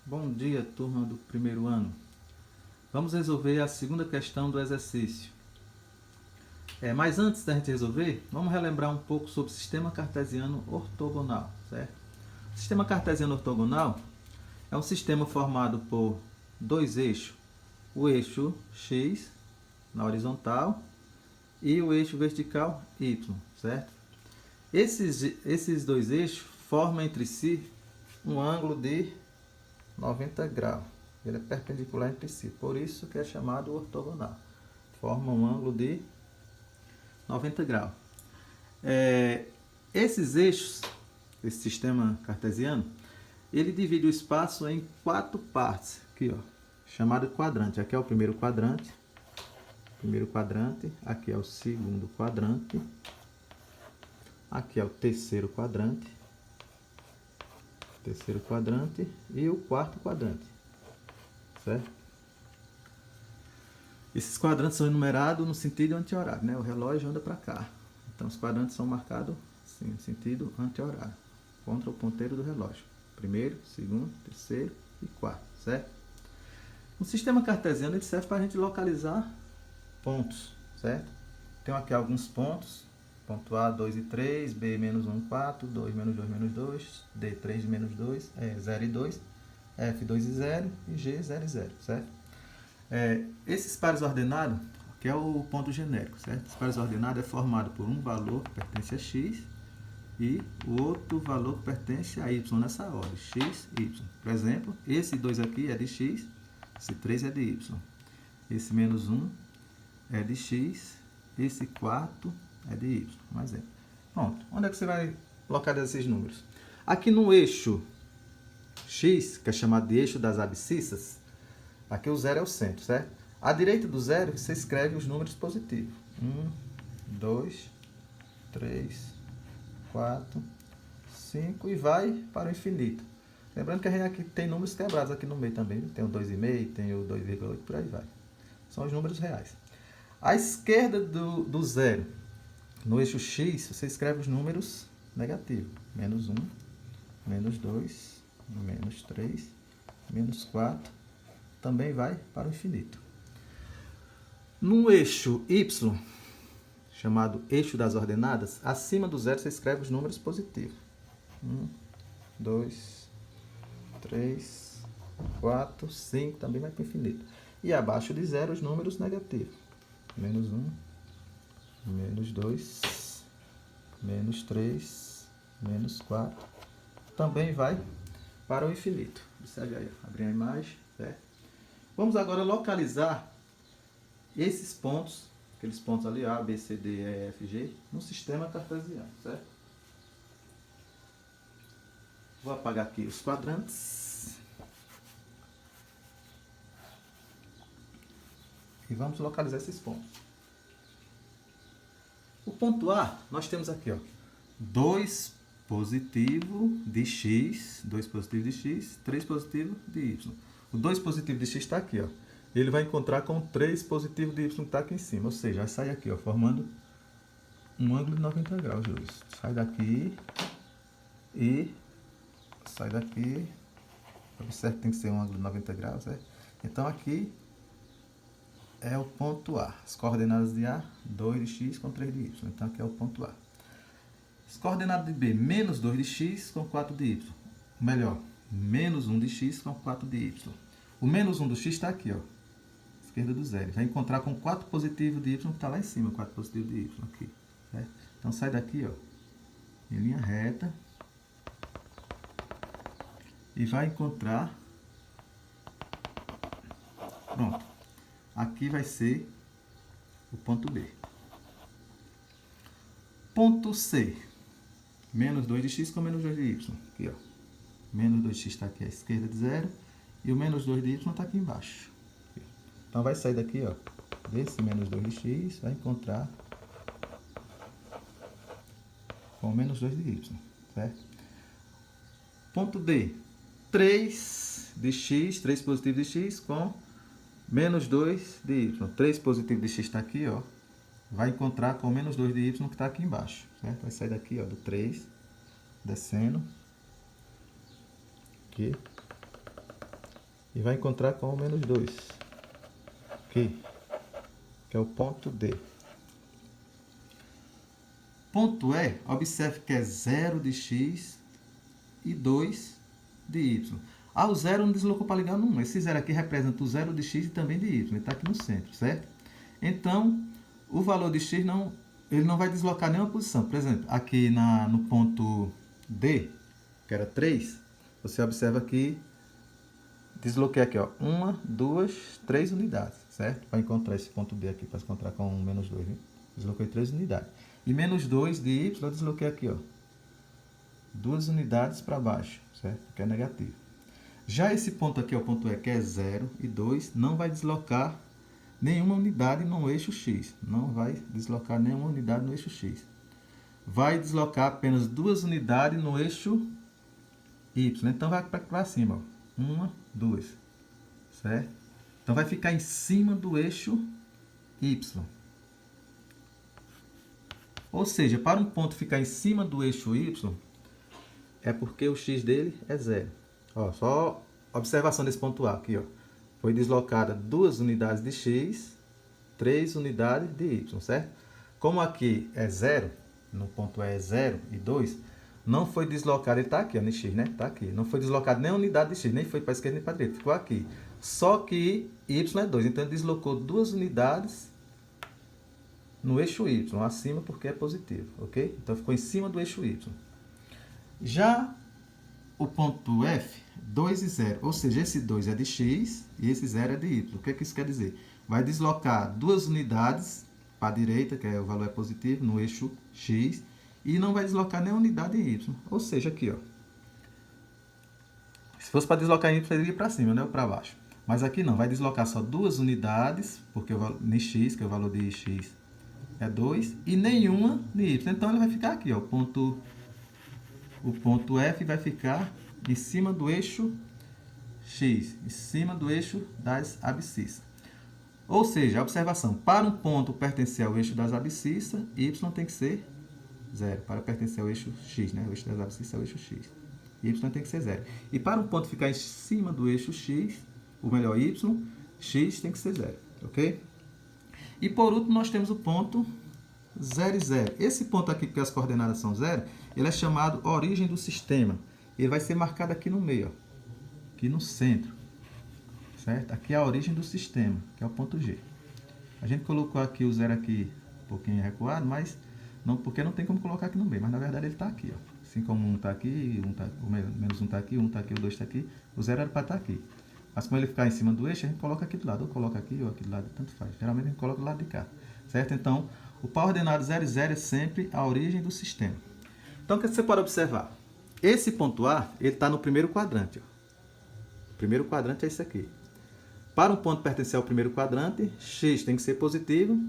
Bom dia, turma do primeiro ano. Vamos resolver a segunda questão do exercício. Mas antes da gente resolver, vamos relembrar um pouco sobre o sistema cartesiano ortogonal, certo? O sistema cartesiano ortogonal é um sistema formado por dois eixos. O eixo x na horizontal e o eixo vertical y, certo? Esses dois eixos formam entre si um ângulo de 90 graus. Ele é perpendicular entre si, por isso que é chamado ortogonal. Forma um ângulo de 90 graus. Esses eixos, esse sistema cartesiano, ele divide o espaço em quatro partes, aqui, ó, chamado quadrante. Aqui é o primeiro quadrante, aqui é o segundo quadrante, aqui é o terceiro quadrante e o quarto quadrante, certo? Esses quadrantes são enumerados no sentido anti-horário, né? O relógio anda para cá, então os quadrantes são marcados assim, no sentido anti-horário, contra o ponteiro do relógio. Primeiro, segundo, terceiro e quarto, certo? O sistema cartesiano ele serve para a gente localizar pontos, certo? Tem aqui alguns pontos. Ponto A, 2 e 3, B, menos 1, 4, 2, menos 2, menos 2, D, 3, menos 2, 0 e 2, F, 2 e 0 e G, 0 e 0, certo? Esses pares ordenados, que é o ponto genérico, certo? Esse pares ordenado é formado por um valor que pertence a X e o outro valor que pertence a Y nessa ordem, X, Y. Por exemplo, esse 2 aqui é de X, esse 3 é de Y. Esse menos 1 é de X, esse 4 é de Y, um exemplo. Pronto, onde é que você vai localizar esses números? Aqui no eixo X, que é chamado de eixo das abscissas, aqui o zero é o centro, certo? À direita do zero, você escreve os números positivos. 1, 2, 3, 4, 5 e vai para o infinito. Lembrando que a gente aqui tem números quebrados aqui no meio também. Tem o 2,5, tem o 2,8, por aí vai. São os números reais. À esquerda do zero, no eixo X, você escreve os números negativos. Menos 1, menos 2, menos 3, menos 4. Também vai para o infinito. No eixo Y, chamado eixo das ordenadas, acima do zero você escreve os números positivos. 1, 2, 3, 4, 5, também vai para o infinito. E abaixo de zero os números negativos. Menos 1, menos 2, menos 3, menos 4, também vai para o infinito. Observe aí, abrir a imagem, certo? Vamos agora localizar esses pontos, aqueles pontos ali, A, B, C, D, E, F, G, no sistema cartesiano, certo? Vou apagar aqui os quadrantes. E vamos localizar esses pontos. O ponto A, nós temos aqui, ó, 2 positivo de x, 2 positivo de x, 3 positivo de y. O 2 positivo de x está aqui, ó. Ele vai encontrar com o 3 positivo de y que está aqui em cima. Ou seja, vai sair aqui, ó, formando um ângulo de 90 graus, Luiz. Sai daqui e sai daqui. Observe que tem que ser um ângulo de 90 graus, certo? Então aqui é o ponto A. As coordenadas de A, 2 de x com 3 de y. Então aqui é o ponto A. As coordenadas de B, menos 2 de x com 4 de y. Melhor, menos 1 de x com 4 de y. O menos 1 do x está aqui, ó. Esquerda do zero. Vai encontrar com 4 positivo de y, que está lá em cima, 4 positivo de y aqui. Certo? Então sai daqui, ó, em linha reta. E vai encontrar... Pronto. Aqui vai ser o ponto B. Ponto C. Menos 2 de x com menos 2 de y. Aqui, ó. Menos 2 de x está aqui à esquerda de zero. E o menos 2 de y está aqui embaixo. Então vai sair daqui, ó, desse menos 2 de x, vai encontrar com menos 2 de y. Certo? Ponto D. 3 de x, 3 positivo de x com menos 2 de y. 3 positivo de x está aqui, ó. Vai encontrar com menos 2 de y que está aqui embaixo. Certo? Vai sair daqui, ó, do 3, descendo. Aqui. e vai encontrar com o menos 2. Aqui, que é o ponto D. Ponto E, observe que é 0 de x e 2 de y. O 0 não deslocou para ligar no 1. Esse 0 aqui representa o 0 de x e também de y. Ele está aqui no centro, certo? Então, o valor de x ele não vai deslocar nenhuma posição. Por exemplo, aqui no ponto D, que era 3, você observa que desloquei aqui, ó, 1, 2, 3 unidades, certo? Para encontrar esse ponto D aqui, para se encontrar com menos 2, hein? Desloquei 3 unidades. E menos 2 de y, eu desloquei aqui, ó, 2 unidades para baixo, certo? Que é negativo. Já esse ponto aqui, o ponto E, que é 0 e 2, não vai deslocar nenhuma unidade no eixo x. Não vai deslocar nenhuma unidade no eixo x. Vai deslocar apenas 2 unidades no eixo y. Então, vai para cima, ó. 1, 2, certo? Então, vai ficar em cima do eixo y. Ou seja, para um ponto ficar em cima do eixo y, é porque o x dele é 0. Ó, só observação desse ponto A aqui, ó. Foi deslocada 2 unidades de x, 3 unidades de y, certo? Como aqui é 0, no ponto E é 0 e 2, não foi deslocado, ele está aqui, ó, no x, né? Está aqui. Não foi deslocado nem unidade de x, nem foi para a esquerda nem para a direita, ficou aqui. Só que y é 2, então ele deslocou 2 unidades no eixo y, acima porque é positivo, ok? Então ficou em cima do eixo y. Já o ponto F, 2 e 0, ou seja, esse 2 é de x e esse 0 é de y. O que é que isso quer dizer? Vai deslocar 2 unidades para a direita, que é o valor é positivo, no eixo x, e não vai deslocar nem unidade em y. Ou seja, aqui, ó. Se fosse para deslocar em y, ele iria para cima, né? Ou para baixo. Mas aqui não, vai deslocar só 2 unidades, porque em x, que é o valor de x, é 2, e nenhuma de y. Então, ele vai ficar aqui, ó. O ponto F vai ficar em cima do eixo x, em cima do eixo das abscissas. Ou seja, a observação, para um ponto pertencer ao eixo das abscissas, y tem que ser 0. Para pertencer ao eixo x, né? O eixo das abscissas é o eixo x. Y tem que ser 0. E para um ponto ficar em cima do eixo x, ou melhor, y, x tem que ser 0. Ok? E por último, nós temos o ponto 0 e 0. Esse ponto aqui, que as coordenadas são 0, ele é chamado origem do sistema. Ele vai ser marcado aqui no meio, ó, aqui no centro. Certo? Aqui é a origem do sistema, que é o ponto G. A gente colocou aqui o 0 aqui um pouquinho recuado, mas não, porque não tem como colocar aqui no meio. Mas na verdade ele está aqui, ó. Assim como 1 está aqui, o menos 1 está aqui, 1 está aqui, o 2 está aqui, o 0 era para estar aqui. Mas como ele ficar em cima do eixo, a gente coloca aqui do lado. Ou coloca aqui ou aqui do lado, tanto faz. Geralmente a gente coloca do lado de cá. Certo? Então, o par ordenado 0 e 0 é sempre a origem do sistema. Então, o que você pode observar? Esse ponto A, ele está no primeiro quadrante. Ó. O primeiro quadrante é esse aqui. Para um ponto pertencer ao primeiro quadrante, x tem que ser positivo,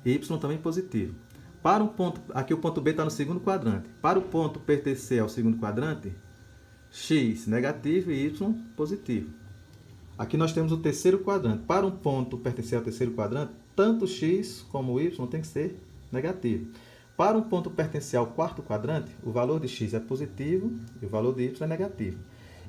y também positivo. Para um ponto, aqui o ponto B está no segundo quadrante. Para o ponto pertencer ao segundo quadrante, x negativo e y positivo. Aqui nós temos o terceiro quadrante. Para um ponto pertencer ao terceiro quadrante, tanto x como y tem que ser negativo. Para um ponto pertencer ao quarto quadrante, o valor de x é positivo e o valor de y é negativo.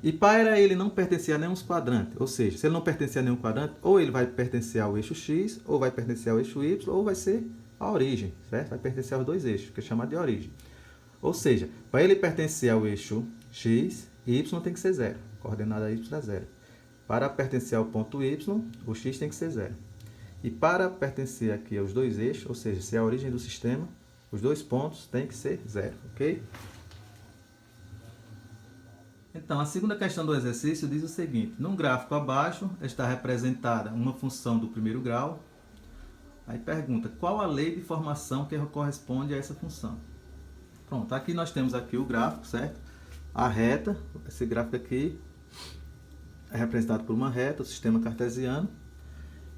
E para ele não pertencer a nenhum quadrante, ou seja, se ele não pertencer a nenhum quadrante, ou ele vai pertencer ao eixo x, ou vai pertencer ao eixo y, ou vai ser a origem, certo? Vai pertencer aos dois eixos, que é chamado de origem. Ou seja, para ele pertencer ao eixo x, y tem que ser 0. Coordenada y é 0. Para pertencer ao ponto y, o x tem que ser 0. E para pertencer aqui aos dois eixos, ou seja, se é a origem do sistema, os dois pontos têm que ser 0, ok? Então, a segunda questão do exercício diz o seguinte: num gráfico abaixo está representada uma função do primeiro grau. Aí pergunta, qual a lei de formação que corresponde a essa função? Pronto, aqui nós temos aqui o gráfico, certo? A reta, esse gráfico aqui é representado por uma reta, o sistema cartesiano.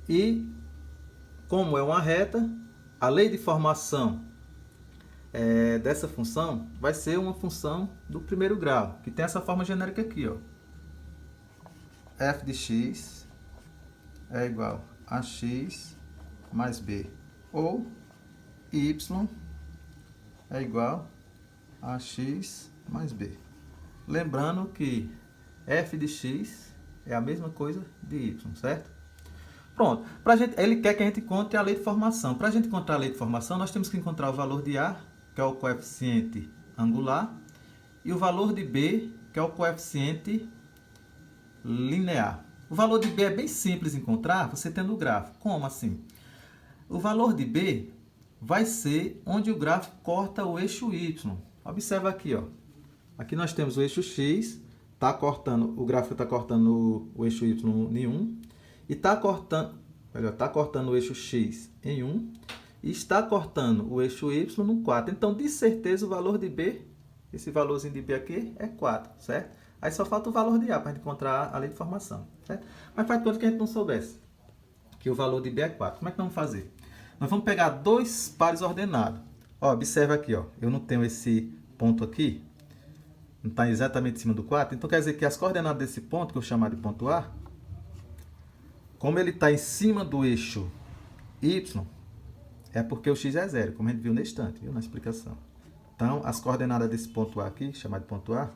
E, como é uma reta, a lei de formação dessa função vai ser uma função do primeiro grau, que tem essa forma genérica aqui, ó. F de x é igual a x mais b, ou y é igual a x mais b. Lembrando que f de x é a mesma coisa de y, certo? Pronto. Ele quer que a gente encontre a lei de formação. Para a gente encontrar a lei de formação, nós temos que encontrar o valor de A, que é o coeficiente angular, e o valor de B, que é o coeficiente linear. O valor de B é bem simples de encontrar, você tendo o gráfico. Como assim? O valor de B vai ser onde o gráfico corta o eixo Y. Observa aqui, ó. Aqui nós temos o eixo X, o gráfico está cortando o eixo Y em 1, e está cortando o eixo X em 1, e está cortando o eixo Y no 4. Então, de certeza, o valor de B, esse valorzinho de B aqui, é 4, certo? Aí só falta o valor de A para a gente encontrar a lei de formação, certo? Mas faz conta que a gente não soubesse que o valor de B é 4. Como é que vamos fazer? Nós vamos pegar dois pares ordenados. Ó, observa aqui, ó. Eu não tenho esse ponto aqui, não está exatamente em cima do 4. Então, quer dizer que as coordenadas desse ponto, que eu chamar de ponto A, como ele está em cima do eixo Y, é porque o x é 0, como a gente viu na estante, viu, na explicação. Então, as coordenadas desse ponto A aqui, chamado de ponto A,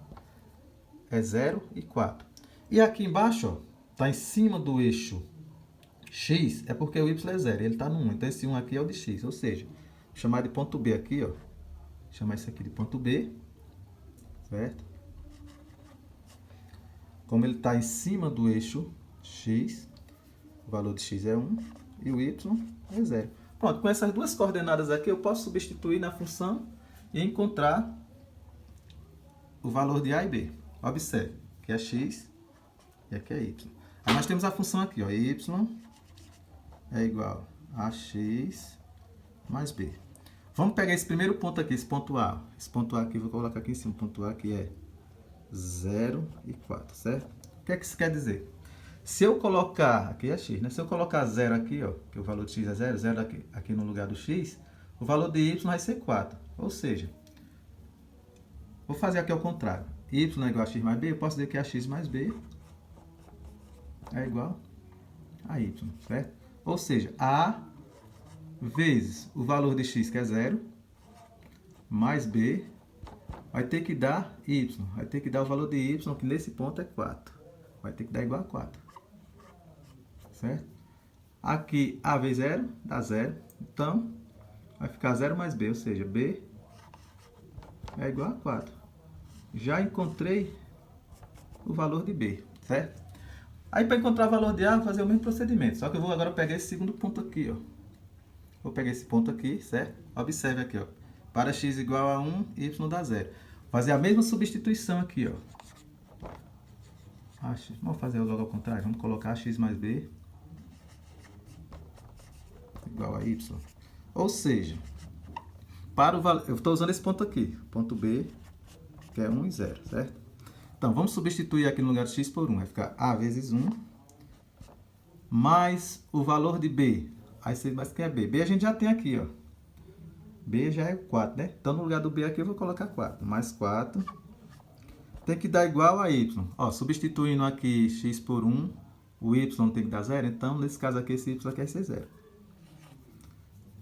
é 0 e 4. E aqui embaixo, está em cima do eixo x, é porque o y é 0, ele está no 1. Então, esse 1 aqui é o de x, ou seja, vou chamar de ponto B aqui, ó. Vou chamar isso aqui de ponto B, certo? Como ele está em cima do eixo x, o valor de x é 1 e o y é 0. Pronto, com essas duas coordenadas aqui, eu posso substituir na função e encontrar o valor de A e B. Observe, que é x e aqui é y. Aí nós temos a função aqui, ó, y é igual a x mais b. Vamos pegar esse primeiro ponto aqui, esse ponto A. Esse ponto A aqui, vou colocar aqui em cima, ponto A que é 0 e 4, certo? O que é que isso quer dizer? Se eu colocar, aqui é x, né? Se eu colocar 0 aqui, ó, que o valor de x é 0, 0 aqui no lugar do x, o valor de y vai ser 4. Ou seja, vou fazer aqui ao contrário. Y é igual a x mais b, eu posso dizer que a x mais b é igual a y, certo? Ou seja, a vezes o valor de x, que é 0, mais b, vai ter que dar y. Vai ter que dar o valor de y, que nesse ponto é 4. Vai ter que dar igual a 4. Certo? Aqui, a vezes 0, dá 0. Então, vai ficar 0 mais b, ou seja, b é igual a 4. Já encontrei o valor de b, certo? Aí, para encontrar o valor de A, vou fazer o mesmo procedimento. Só que eu vou agora pegar esse segundo ponto aqui, ó. Vou pegar esse ponto aqui, certo? Observe aqui, ó. Para x igual a 1, y dá 0. Fazer a mesma substituição aqui, ó. Vamos fazer logo ao contrário. Vamos colocar x mais b igual a y. Ou seja, para o valor, eu estou usando esse ponto aqui, ponto B, que é 1 e 0, certo? Então, vamos substituir aqui no lugar de x por 1. Vai ficar a vezes 1 mais o valor de b. Aí você vai que é b. B a gente já tem aqui, ó. B já é 4, né? Então, no lugar do b aqui, eu vou colocar 4. Mais 4. Tem que dar igual a y. Ó, substituindo aqui x por 1, o y tem que dar 0. Então, nesse caso aqui, esse y aqui vai ser 0.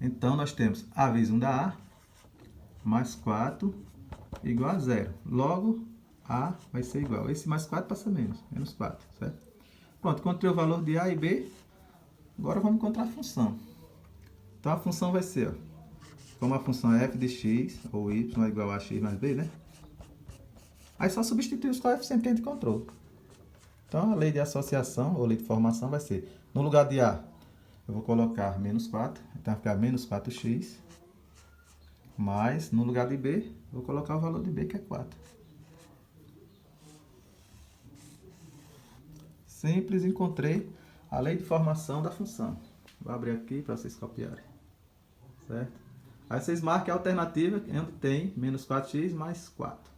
Então, nós temos a vezes 1 da A, mais 4, igual a 0. Logo, A vai ser igual. Esse mais 4 passa menos 4, certo? Pronto, encontrei o valor de A e B. Agora, vamos encontrar a função. Então, a função vai ser, ó, como a função é f de x, ou y é igual a x mais b, né? Aí, só substituir os coeficientes que a gente encontrou. Então, a lei de associação, ou lei de formação, vai ser, no lugar de A, eu vou colocar menos 4, então vai ficar menos 4x, mais, no lugar de B, vou colocar o valor de B, que é 4. Simples, encontrei a lei de formação da função. Vou abrir aqui para vocês copiarem. Certo? Aí vocês marquem a alternativa onde tem menos 4x mais 4.